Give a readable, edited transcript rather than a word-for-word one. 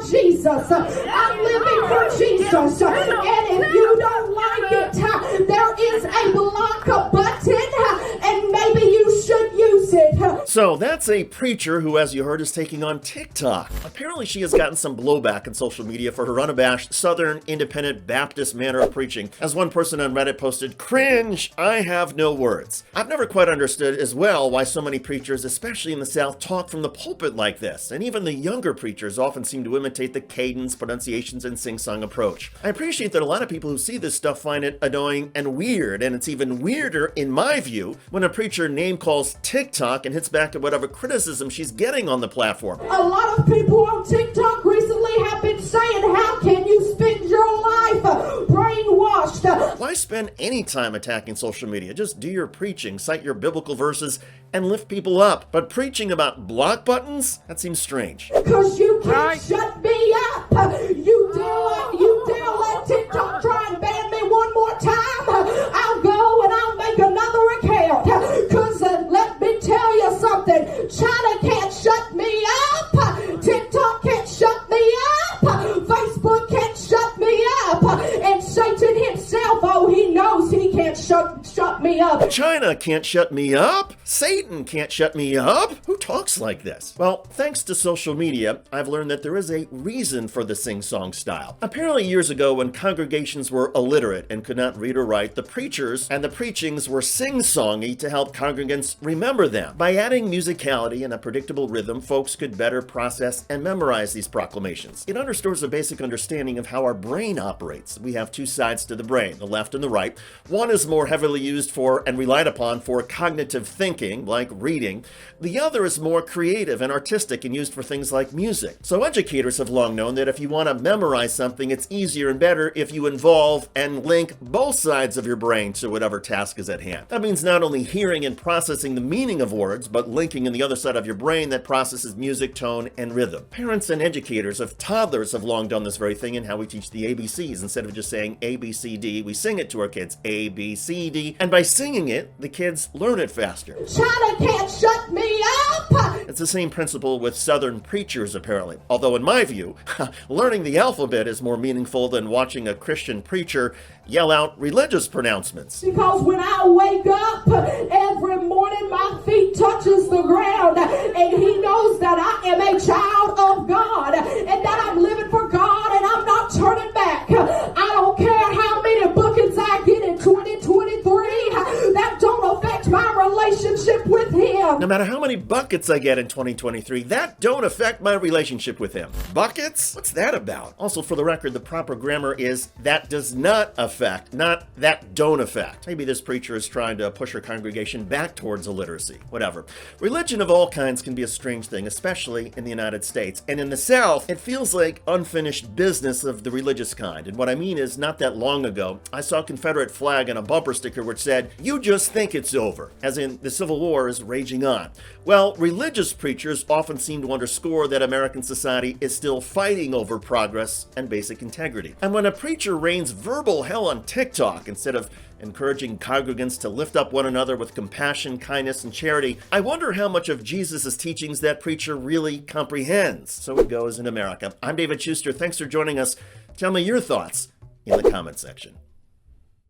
for Jesus. I'm living for Jesus. And if you don't like it, there is a block button, and maybe you should use it. So that's a preacher who, as you heard, is taking on TikTok. Apparently she has gotten some blowback on social media for her unabashed Southern Independent Baptist manner of preaching. As one person on Reddit posted, "Cringe, I have no words." I've never quite understood as well why so many preachers, especially in the South, talk from the pulpit like this, and even the younger preachers often seem to imitate the cadence, pronunciations, and sing-song approach. I appreciate that a lot of people who see this stuff find it annoying and weird, and it's even weirder, in my view, when a preacher name calls TikTok and hits back at whatever criticism she's getting on the platform. A lot of people on TikTok recently have been saying, how can you spend your life brainwashed? Why spend any time attacking social media? Just do your preaching, cite your biblical verses, and lift people up. But preaching about block buttons? That seems strange. Because you can't shut me up. You dare let TikTok try and ban me one more time? I'll go and I'll make another account. Because let me tell you something. China can't shut me up. TikTok can't shut me up. Facebook can't shut me up. And Satan himself, oh, he knows he can't shut me up. China can't shut me up? Satan can't shut me up? Who talks like this? Well, thanks to social media, I've learned that there is a reason for the sing-song style. Apparently years ago, when congregations were illiterate and could not read or write, the preachers and the preachings were sing-songy to help congregants remember them. By adding musicality and a predictable rhythm, folks could better process and memorize these proclamations. It underscores a basic understanding of how our brain operates. We have two sides to the brain, the left and the right. One is more heavily used for and relied upon for cognitive thinking, like reading. The other is more creative and artistic and used for things like music. So educators have long known that if you want to memorize something, it's easier and better if you involve and link both sides of your brain to whatever task is at hand. That means not only hearing and processing the meaning of words, but linking in the other side of your brain that processes music, tone, and rhythm. Parents and educators of toddlers have long done this very thing in how we teach the ABCs. Instead of just saying A, B, C, D, we sing it to our kids, A, B, C, D, and by singing it, the kids learn it faster. China can't shut me up! It's the same principle with Southern preachers, apparently. Although in my view, learning the alphabet is more meaningful than watching a Christian preacher yell out religious pronouncements. Because when I wake up every morning, my feet touches the ground, and he knows that I am a child of God, and that I'm living for God, and I'm not turning back. I don't care how many buckets I get in 2023, that don't affect my relationship with him. No matter how many buckets I get in 2023, that don't affect my relationship with him. Buckets? What's that about? Also, for the record, the proper grammar is that does not affect, not that don't affect. Maybe this preacher is trying to push her congregation back towards illiteracy. Whatever. Religion of all kinds can be a strange thing, especially in the United States. And in the South, it feels like unfinished business of the religious kind. And what I mean is, not that long ago, I saw a Confederate flag on a bumper sticker which said, "You just think it's over," as in the Civil War is raging on. Well, religious preachers often seem to underscore that American society is still fighting over progress and basic integrity. And when a preacher rains verbal hell on TikTok instead of encouraging congregants to lift up one another with compassion, kindness, and charity, I wonder how much of Jesus' teachings that preacher really comprehends. So it goes in America. I'm David Shuster. Thanks for joining us. Tell me your thoughts in the comment section.